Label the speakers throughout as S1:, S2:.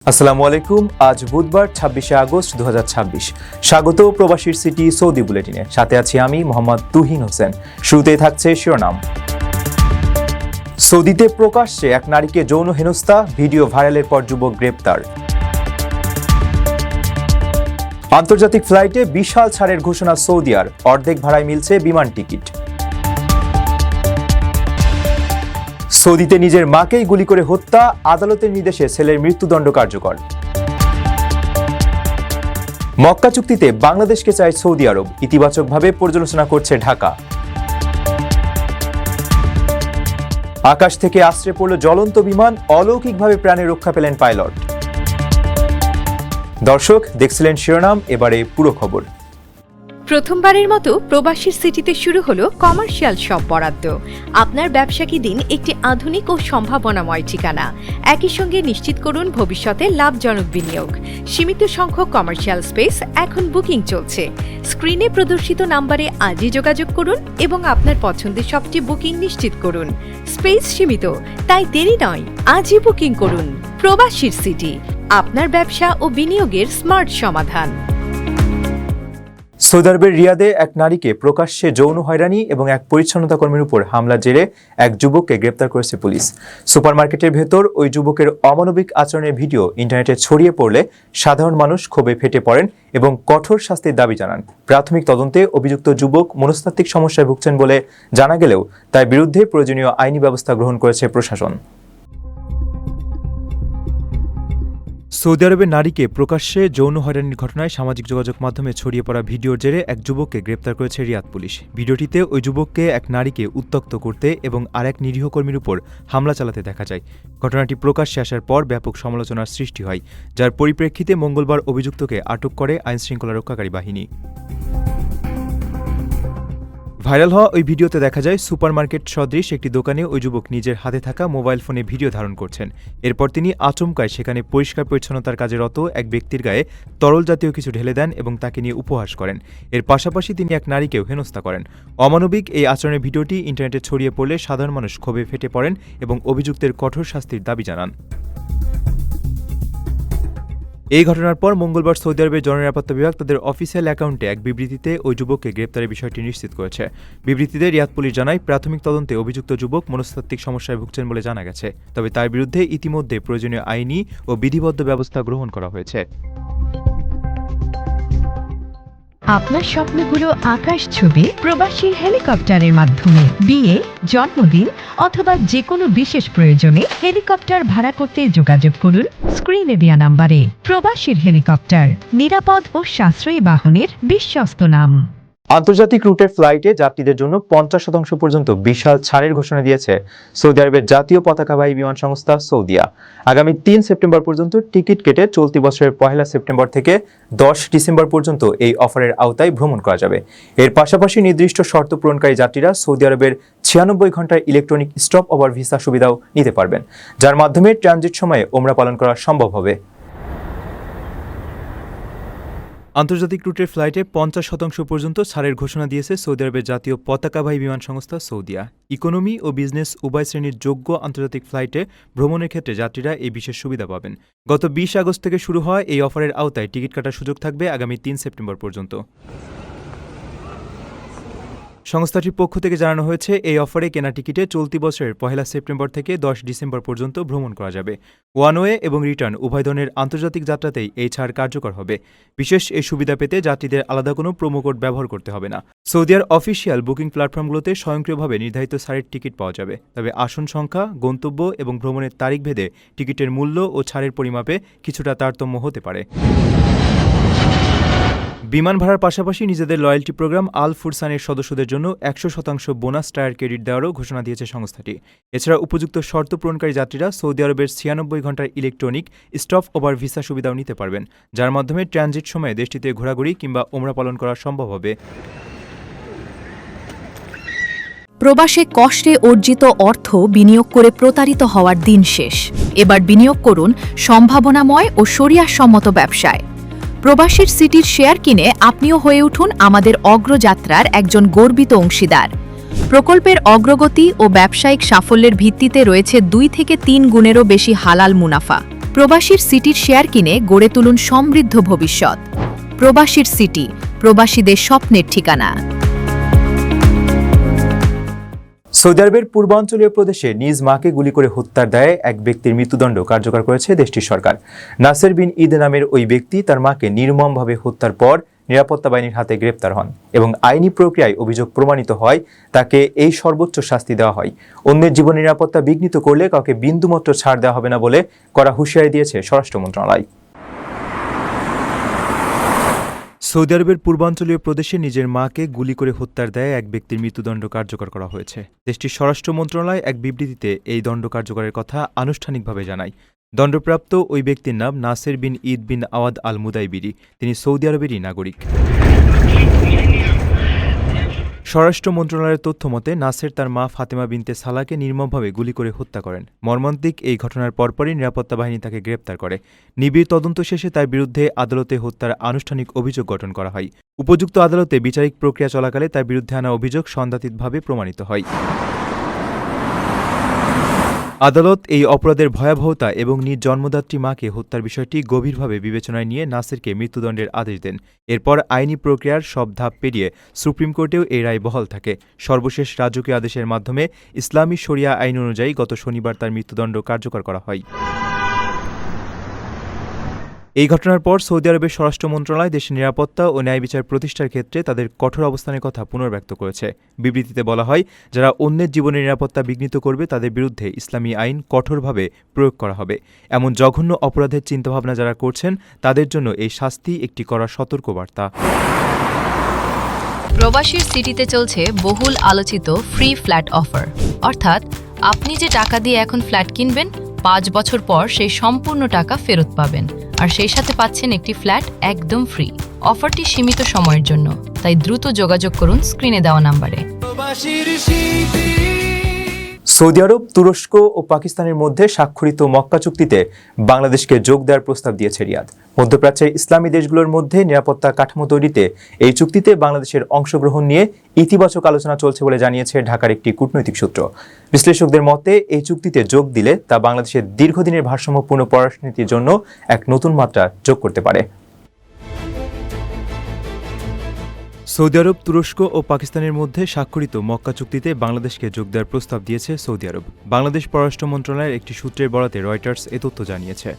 S1: আসসালামু আলাইকুম। আজ বুধবার ২৬শে আগস্ট ২০২৬। স্বাগত প্রবাসীর সিটি সৌদি বুলেটিনে। সাথে আছি আমি মোহাম্মদ তুহিন হোসেন। শুরুতেই থাকছে শিরোনাম। সৌদিতে প্রকাশ্যে এক নারীকে যৌন হেনস্থা, ভিডিও ভাইরালের পর যুবক গ্রেপ্তার। আন্তর্জাতিক ফ্লাইটে বিশাল ছাড়ের ঘোষণা সৌদিয়ার, অর্ধেক ভাড়ায় মিলছে বিমান টিকিট। সৌদিতে নিজের মাকেই গুলি করে হত্যা, আদালতের নির্দেশে ছেলের মৃত্যুদণ্ড কার্যকর। মক্কা চুক্তিতে বাংলাদেশকে চায় সৌদি আরব, ইতিবাচকভাবে পর্যালোচনা করছে ঢাকা। আকাশ থেকে আছড়ে পড়ল জ্বলন্ত বিমান, অলৌকিকভাবে প্রাণে রক্ষা পেলেন পাইলট। দর্শক দেখছিলেন শিরোনাম, এবারে পুরো খবর।
S2: প্রথমবারের মতো প্রবাসীর সিটিতে শুরু হলো কমার্শিয়াল শপ বরাদ্দ। আপনার ব্যবসাকে দিন একটি আধুনিক ও সম্ভাবনাময় ঠিকানা। একই সঙ্গে নিশ্চিত করুন ভবিষ্যতে লাভজনক বিনিয়োগ। সীমিত সংখ্যক কমার্শিয়াল স্পেস এখন বুকিং চলছে। স্ক্রিনে প্রদর্শিত নাম্বারে আজই যোগাযোগ করুন এবং আপনার পছন্দের শপটি বুকিং নিশ্চিত করুন। স্পেস সীমিত, তাই দেরি নয়, আজই বুকিং করুন। প্রবাসীর সিটি, আপনার ব্যবসা ও বিনিয়োগের স্মার্ট সমাধান।
S1: সৌদি আরবের রিয়াদে এক নারীকে প্রকাশ্যে যৌন হয়রানি এবং এক পরিচ্ছন্নতা কর্মীর উপর হামলার জেরে এক যুবককে গ্রেপ্তার করেছে পুলিশ। সুপারমার্কেটের ভেতর ওই যুবকের অমানবিক আচরণের ভিডিও ইন্টারনেটে ছড়িয়ে পড়লে সাধারণ মানুষ ক্ষোভে ফেটে পড়েন এবং কঠোর শাস্তির দাবি জানান। প্রাথমিক তদন্তে অভিযুক্ত যুবক মনস্তাত্ত্বিক সমস্যায় ভুগছেন বলে জানা গেলেও তার বিরুদ্ধে প্রয়োজনীয় আইনি ব্যবস্থা গ্রহণ করেছে প্রশাসন। সৌদি আরবের নারীকে প্রকাশ্যে যৌন হয়রানির ঘটনায় সামাজিক যোগাযোগ মাধ্যমে ছড়িয়ে পড়া ভিডিওর জেরে এক যুবককে গ্রেপ্তার করেছে রিয়াদ পুলিশ। ভিডিওটিতে ওই যুবককে এক নারীকে উত্ত্যক্ত করতে এবং আরেক নিরীহ কর্মীর উপর হামলা চালাতে দেখা যায়। ঘটনাটি প্রকাশ্যে আসার পর ব্যাপক সমালোচনার সৃষ্টি হয়, যার পরিপ্রেক্ষিতে মঙ্গলবার অভিযুক্তকে আটক করে আইনশৃঙ্খলা রক্ষাকারী বাহিনী। ভাইরাল হওয়া ওই ভিডিওতে দেখা যায় সুপারমার্কেট সদৃশ একটি দোকানে ওই যুবক নিজের হাতে থাকা মোবাইল ফোনে ভিডিও ধারণ করছেন। এরপর তিনি আচমকায় সেখানে পরিষ্কার পরিচ্ছন্নতার কাজে রত এক ব্যক্তির গায়ে তরল জাতীয় কিছু ঢেলে দেন এবং তাকে নিয়ে উপহাস করেন। এর পাশাপাশি তিনি এক নারীকেও হেনস্থা করেন। অমানবিক এই আচরণের ভিডিওটি ইন্টারনেটে ছড়িয়ে পড়লে সাধারণ মানুষ ক্ষোভে ফেটে পড়েন এবং অভিযুক্তের কঠোর শাস্তির দাবি জানান। এই ঘটনার পর মঙ্গলবার সৌদি আরবের জননিরাপত্তা বিভাগ তাদের অফিসিয়াল অ্যাকাউন্টে এক বিবৃতিতে ওই যুবককে গ্রেপ্তারের বিষয়টি নিশ্চিত করেছে। বিবৃতিতে রিয়াদ পুলিশ জানায়, প্রাথমিক তদন্তে অভিযুক্ত যুবক মনস্তাত্ত্বিক সমস্যায় ভুগছেন বলে জানা গেছে, তবে তার বিরুদ্ধে ইতিমধ্যে প্রয়োজনীয় আইনি ও বিধিবদ্ধ ব্যবস্থা গ্রহণ করা হয়েছে।
S3: আপনার স্বপ্নগুলো আকাশ ছবি প্রবাসী হেলিকপ্টারের মাধ্যমে। বিয়ে, জন্মদিন অথবা যে কোনো বিশেষ প্রয়োজনে হেলিকপ্টার ভাড়া করতে যোগাযোগ করুন স্ক্রিনে দেয়া নাম্বারে। প্রবাসীর হেলিকপ্টার, নিরাপদ ও সাশ্রয়ী বাহনের বিশ্বস্ত নাম।
S1: আন্তর্জাতিক রুটের ফ্লাইটে যাত্রীদের জন্য ৫০% পর্যন্ত বিশাল ছাড়ের ঘোষণা দিয়েছে সৌদি আরবের জাতীয় পতাকাবাহী বিমান সংস্থা সৌদিয়া। আগামী ৩ সেপ্টেম্বর পর্যন্ত টিকিট কেটে চলতি বছরের ১ সেপ্টেম্বর থেকে ১০ ডিসেম্বর পর্যন্ত এই অফারের আওতায় ভ্রমণ করা যাবে। এর পাশাপাশি নির্দিষ্ট শর্ত পূরণকারী যাত্রীরা সৌদি আরবের ৯৬ ঘন্টার ইলেকট্রনিক স্টপ ওভার ভিসা সুবিধাও নিতে পারবেন, যার মাধ্যমে ট্রানজিট সময়ে ওমরা পালন করা সম্ভব হবে। আন্তর্জাতিক রুটের ফ্লাইটে ৫০% পর্যন্ত ছাড়ের ঘোষণা দিয়েছে সৌদি আরবের জাতীয় পতাকাবাহী বিমান সংস্থা সৌদিয়া। ইকোনমি ও বিজনেস উভয় শ্রেণীর যোগ্য আন্তর্জাতিক ফ্লাইটে ভ্রমণের ক্ষেত্রে যাত্রীরা এই বিশেষ সুবিধা পাবেন। গত ২০ আগস্ট থেকে শুরু হওয়া এই অফারের আওতায় টিকিট কাটার সুযোগ থাকবে আগামী ৩ সেপ্টেম্বর পর্যন্ত। সংস্থাটির পক্ষ থেকে জানানো হয়েছে, এই অফারে কেনা টিকিটে চলতি বছরের ১ সেপ্টেম্বর থেকে ১০ ডিসেম্বর পর্যন্ত ভ্রমণ করা যাবে। ওয়ান ওয়ে এবং রিটার্ন উভয় ধরনের আন্তর্জাতিক যাত্রাতেই এই ছাড় কার্যকর হবে। বিশেষ এই সুবিধা পেতে যাত্রীদের আলাদা কোনো প্রোমো কোড ব্যবহার করতে হবে না। সৌদিয়ার অফিসিয়াল বুকিং প্ল্যাটফর্মগুলোতে স্বয়ংক্রিয়ভাবে নির্ধারিত ছাড়ের টিকিট পাওয়া যাবে, তবে আসন সংখ্যা, গন্তব্য এবং ভ্রমণের তারিখ ভেদে টিকিটের মূল্য ও ছাড়ের পরিমাপে কিছুটা তারতম্য হতে পারে। বিমান ভাড়ার পাশাপাশি নিজেদের লয়্যালটি প্রোগ্রাম আল ফুরসানের সদস্যদের জন্য ১০০% বোনাস টায়ার ক্রেডিট দেওয়ারও ঘোষণা দিয়েছে সংস্থাটি। এছাড়া উপযুক্ত শর্ত পূরণকারী যাত্রীরা সৌদি আরবের ৯৬ ঘন্টার ইলেকট্রনিক স্টপ ওভার ভিসা সুবিধাও নিতে পারবেন, যার মাধ্যমে ট্রানজিট সময়ে দেশটিতে ঘোরাঘুরি কিংবা ওমরা পালন করা সম্ভব হবে।
S2: প্রবাসে কষ্টে অর্জিত অর্থ বিনিয়োগ করে প্রতারিত হওয়ার দিন শেষ। এবার বিনিয়োগ করুন সম্ভাবনাময় ও শরিয়াসম্মত ব্যবসায়। প্রবাসীর সিটির শেয়ার কিনে আপনিও হয়ে উঠুন আমাদের অগ্রযাত্রার একজন গর্বিত অংশীদার। প্রকল্পের অগ্রগতি ও ব্যবসায়িক সাফল্যের ভিত্তিতে রয়েছে ২ থেকে ৩ গুণেরও বেশি হালাল মুনাফা। প্রবাসীর সিটির শেয়ার কিনে গড়ে তুলুন সমৃদ্ধ ভবিষ্যৎ। প্রবাসীর সিটি, প্রবাসীদের স্বপ্নের ঠিকানা।
S1: সৌদি আরবের পূর্বাঞ্চলীয় প্রদেশে নিজ মাকে গুলি করে হত্যার দায়ে এক ব্যক্তির মৃত্যুদণ্ড কার্যকর করেছে দেশটির সরকার। নাসের বিন ঈদ নামের ওই ব্যক্তি তার মাকে নির্মমভাবে হত্যার পর নিরাপত্তা বাহিনীর হাতে গ্রেপ্তার হন এবং আইনি প্রক্রিয়ায় অভিযোগ প্রমাণিত হয় তাকে এই সর্বোচ্চ শাস্তি দেওয়া হয়। অন্যের জীবন নিরাপত্তা বিঘ্নিত করলে কাউকে বিন্দুমাত্র ছাড় দেওয়া হবে না বলে কড়া হুঁশিয়ারি দিয়েছে স্বরাষ্ট্র মন্ত্রণালয়। সৌদি আরবের পূর্বাঞ্চলীয় প্রদেশে নিজের মাকে গুলি করে হত্যার দায়ে এক ব্যক্তির মৃত্যুদণ্ড কার্যকর করা হয়েছে। দেশটির স্বরাষ্ট্র মন্ত্রণালয় এক বিবৃতিতে এই দণ্ড কার্যকরের কথা আনুষ্ঠানিকভাবে জানায়। দণ্ডপ্রাপ্ত ওই ব্যক্তির নাম নাসের বিন ঈদ বিন আওয়াদ আল মুদাইবিরি। তিনি সৌদি আরবেরই নাগরিক। স্বরাষ্ট্র মন্ত্রণালয়ের তথ্য মতে নাসের তার মা ফাতেমা বিনতে সালাকে নির্মমভাবে গুলি করে হত্যা করেন। মর্মান্তিক এই ঘটনার পরপরই নিরাপত্তা বাহিনী তাকে গ্রেপ্তার করে। নিবিড় তদন্ত শেষে তার বিরুদ্ধে আদালতে হত্যার আনুষ্ঠানিক অভিযোগ গঠন করা হয়। উপযুক্ত আদালতে বিচারিক প্রক্রিয়া চলাকালে তার বিরুদ্ধে আনা অভিযোগ সন্দেহাতীতভাবে প্রমাণিত হয়। আদালত এই অপরাধের ভয়াবহতা এবং নিজ জন্মদাত্রী মাকে হত্যার বিষয়টি গভীরভাবে বিবেচনায় নিয়ে নাসেরকে মৃত্যুদণ্ডের আদেশ দেন। এরপর আইনি প্রক্রিয়ার সব ধাপ পেরিয়ে সুপ্রিম কোর্টেও এই রায় বহাল থাকে। সর্বশেষ রাজকীয় আদেশের মাধ্যমে ইসলামী শরিয়া আইন অনুযায়ী গত শনিবার তার মৃত্যুদণ্ড কার্যকর করা হয়। এই ঘটনার পর সৌদি আরবের স্বরাষ্ট্র মন্ত্রণালয় দেশের নিরাপত্তা ও ন্যায় বিচার প্রতিষ্ঠার ক্ষেত্রে তাদের কঠোর অবস্থানের কথা পুনর্ব্যক্ত করেছে। বিবৃতিতে বলা হয়, যারা অন্যের জীবনের নিরাপত্তা বিঘ্নিত করবে তাদের বিরুদ্ধে ইসলামী আইন কঠোরভাবে প্রয়োগ করা হবে। এমন জঘন্য অপরাধের চিন্তাভাবনা যারা করছেন তাদের জন্য এই শাস্তি একটি কড়া সতর্কবার্তা।
S4: প্রবাসীর সিটিতে চলছে বহুল আলোচিত ফ্রি ফ্ল্যাট অফার, অর্থাৎ আপনি যে টাকা দিয়ে এখন ফ্ল্যাট কিনবেন 5 বছর পর সেই সম্পূর্ণ টাকা ফেরত পাবেন, আর সেই সাথে পাচ্ছেন একটি ফ্ল্যাট একদম ফ্রি। অফারটি সীমিত সময়ের জন্য, তাই দ্রুত যোগাযোগ করুন স্ক্রিনে দেওয়া নম্বরে।
S1: সৌদি আরব, তুরস্ক ও পাকিস্তানের মধ্যে স্বাক্ষরিত মক্কা চুক্তিতে বাংলাদেশকে যোগ দেওয়ার প্রস্তাব দিয়েছে রিয়াদ। মধ্যপ্রাচ্যের ইসলামী দেশগুলোর মধ্যে নিরাপত্তা কাঠামো তৈরিতে এই চুক্তিতে বাংলাদেশের অংশগ্রহণ নিয়ে ইতিবাচক আলোচনা চলছে বলে জানিয়েছে ঢাকার একটি কূটনৈতিক সূত্র। বিশ্লেষকদের মতে এই চুক্তিতে যোগ দিলে তা বাংলাদেশের দীর্ঘদিনের ভারসাম্যপূর্ণ পররাষ্ট্রনীতির জন্য এক নতুন মাত্রা যোগ করতে পারে। সৌদি আরব, তুরস্ক ও পাকিস্তানের মধ্যে স্বাক্ষরিত মক্কা চুক্তিতে বাংলাদেশকে যোগ দেওয়ার প্রস্তাব দিয়েছে সৌদি আরব। বাংলাদেশ পররাষ্ট্র মন্ত্রণালয়ের একটি সূত্রের বরাতে রয়টার্স এ তথ্য জানিয়েছে।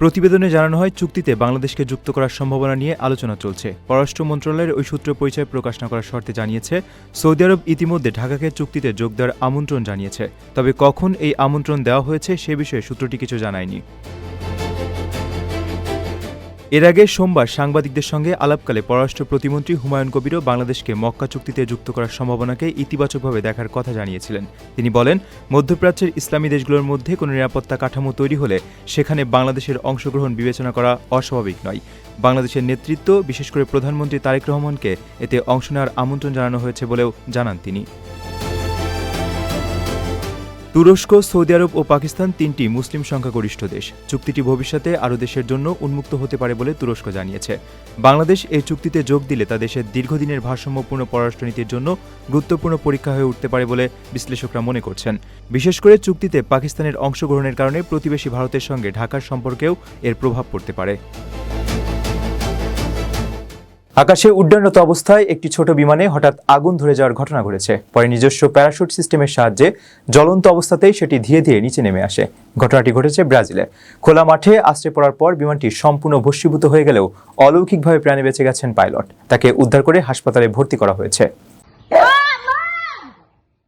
S1: প্রতিবেদনে জানানো হয়, চুক্তিতে বাংলাদেশকে যুক্ত করার সম্ভাবনা নিয়ে আলোচনা চলছে। পররাষ্ট্র মন্ত্রণালয়ের ওই সূত্র পরিচয় প্রকাশ না করার শর্তে জানিয়েছে, সৌদি আরব ইতিমধ্যে ঢাকাকে চুক্তিতে যোগ দেওয়ার আমন্ত্রণ জানিয়েছে। তবে কখন এই আমন্ত্রণ দেওয়া হয়েছে সে বিষয়ে সূত্রটি কিছু জানায়নি। এর আগে সোমবার সাংবাদিকদের সঙ্গে আলাপকালে পররাষ্ট্র প্রতিমন্ত্রী হুমায়ুন কবিরও বাংলাদেশকে মক্কা চুক্তিতে যুক্ত করার সম্ভাবনাকে ইতিবাচকভাবে দেখার কথা জানিয়েছিলেন। তিনি বলেন, মধ্যপ্রাচ্যের ইসলামী দেশগুলোর মধ্যে কোনো নিরাপত্তা কাঠামো তৈরি হলে সেখানে বাংলাদেশের অংশগ্রহণ বিবেচনা করা অস্বাভাবিক নয়। বাংলাদেশের নেতৃত্ব, বিশেষ করে প্রধানমন্ত্রী তারেক রহমানকে এতে অংশ নেওয়ার আমন্ত্রণ জানানো হয়েছে বলেও জানান তিনি। তুরস্ক, সৌদি আরব ও পাকিস্তান তিনটি মুসলিম সংখ্যাগরিষ্ঠ দেশ। চুক্তিটি ভবিষ্যতে আরও দেশের জন্য উন্মুক্ত হতে পারে বলে তুরস্ক জানিয়েছে। বাংলাদেশ এই চুক্তিতে যোগ দিলে তা দেশের দীর্ঘদিনের ভারসাম্যপূর্ণ পররাষ্ট্রনীতির জন্য গুরুত্বপূর্ণ পরীক্ষা হয়ে উঠতে পারে বলে বিশ্লেষকরা মনে করছেন। বিশেষ করে চুক্তিতে পাকিস্তানের অংশগ্রহণের কারণে প্রতিবেশী ভারতের সঙ্গে ঢাকার সম্পর্কেও এর প্রভাব পড়তে পারে। আকাশে উড্ডয়নরত অবস্থায় একটি ছোট বিমানে হঠাৎ আগুন ধরে যাওয়ার ঘটনা ঘটেছে। পরে নিজস্ব প্যারাশুট সিস্টেমের সাহায্যে জ্বলন্ত অবস্থাতেই সেটি ধীরে ধীরে নিচে নেমে আসে। ঘটনাটি ঘটেছে ব্রাজিলে। খোলা মাঠে আছড়ে পড়ার পর বিমানটি সম্পূর্ণ ভস্মীভূত হয়ে গেলেও অলৌকিকভাবে প্রাণে বেঁচে গেছেন পাইলট। তাকে উদ্ধার করে হাসপাতালে ভর্তি করা হয়েছে।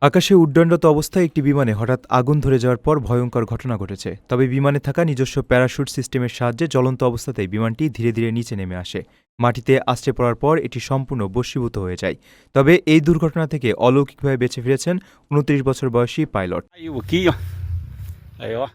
S1: আকাশে উড্ডয়নরত অবস্থায় একটি বিমানে হঠাৎ আগুন ধরে যাওয়ার পর ভয়ঙ্কর ঘটনা ঘটেছে। তবে বিমানে থাকা নিজস্ব প্যারাশুট সিস্টেমের সাহায্যে জ্বলন্ত অবস্থাতেই বিমানটি ধীরে ধীরে নিচে নেমে আসে। মাটিতে আছড়ে পড়ার পর এটি সম্পূর্ণ ভস্মীভূত হয়ে যায়। তবে এই দুর্ঘটনা থেকে অলৌকিকভাবে বেঁচে ফিরেছেন 29 বছর বয়সী পাইলট।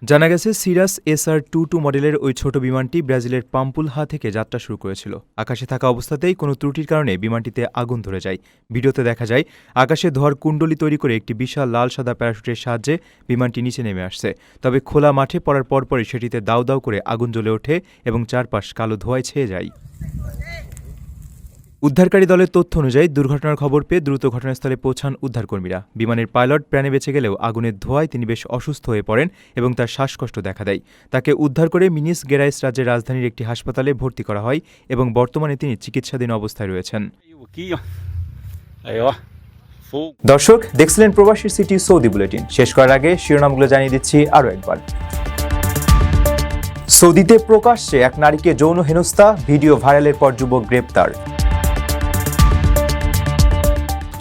S1: জানা গেছে, সিরাস SR-22 মডেলের ওই ছোট বিমানটি ব্রাজিলের পাম্পুলহা থেকে যাত্রা শুরু করেছিল। আকাশে থাকা অবস্থাতেই কোনো ত্রুটির কারণে বিমানটিতে আগুন ধরে যায়। ভিডিওতে দেখা যায়, আকাশে ধোঁয়ার কুণ্ডলী তৈরি করে একটি বিশাল লাল সাদা প্যারাশুটের সাহায্যে বিমানটি নিচে নেমে আসছে। তবে খোলা মাঠে পড়ার পরপরই সেটিতে দাউ দাউ করে আগুন জ্বলে ওঠে এবং চারপাশ কালো ধোঁয়ায় ছেয়ে যায়। উদ্ধারকারী দলের তথ্য অনুযায়ী দুর্ঘটনার খবর পেয়ে দ্রুত ঘটনাস্থলে পৌঁছান উদ্ধারকর্মীরা। বিমানের পাইলট প্রাণে বেঁচে গেলেও আগুনের ধোঁয়ায় তিনি বেশ অসুস্থ হয়ে পড়েন এবং তার শ্বাসকষ্ট দেখা দেয়। তাকে উদ্ধার করে মিনিস গেরাইস রাজ্যের রাজধানীর একটি হাসপাতালে ভর্তি করা হয় এবং বর্তমানে তিনি চিকিৎসাধীন অবস্থায় রয়েছেন। দর্শক, দেখছিলেন প্রবাসী সিটি সৌদি বুলেটিন। শেষ করার আগে শিরোনামগুলো জানিয়ে দিচ্ছি আরও একবার। সৌদিতে প্রকাশ্যে এক নারীকে যৌন হেনস্থা, ভিডিও ভাইরালের পর যুবক গ্রেপ্তার।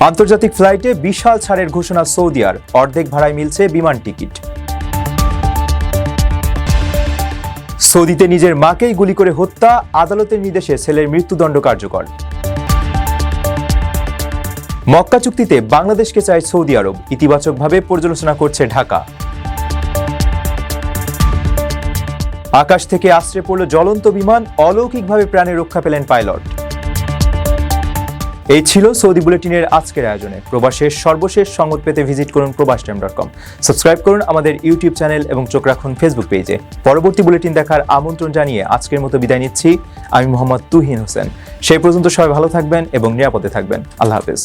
S1: আন্তর্জাতিক ফ্লাইটে বিশাল ছাড়ের ঘোষণা সৌদিয়ার, অর্ধেক ভাড়ায় মিলছে বিমান টিকিট। সৌদিতে নিজের মাকেই গুলি করে হত্যা, আদালতের নির্দেশে ছেলের মৃত্যুদণ্ড কার্যকর। মক্কা চুক্তিতে বাংলাদেশকে চায় সৌদি আরব, ইতিবাচকভাবে পর্যালোচনা করছে ঢাকা। আকাশ থেকে আছড়ে পড়ল জ্বলন্ত বিমান, অলৌকিকভাবে প্রাণে রক্ষা পেলেন পাইলট। এই ছিল সৌদি বুলেটিনের আজকের আয়োজনে। প্রবাসের সর্বশেষ সংবাদ পেতে ভিজিট করুন probastime.com। সাবস্ক্রাইব করুন আমাদের ইউটিউব চ্যানেল এবং চোখ রাখুন ফেসবুক পেজে। পরবর্তী বুলেটিন দেখার আমন্ত্রণ জানিয়ে আজকের মতো বিদায় নিচ্ছি। আমি মোহাম্মদ তুহিন হোসেন। সেই পর্যন্ত সবাই ভালো থাকবেন এবং নিরাপদে থাকবেন। আল্লাহ হাফেজ।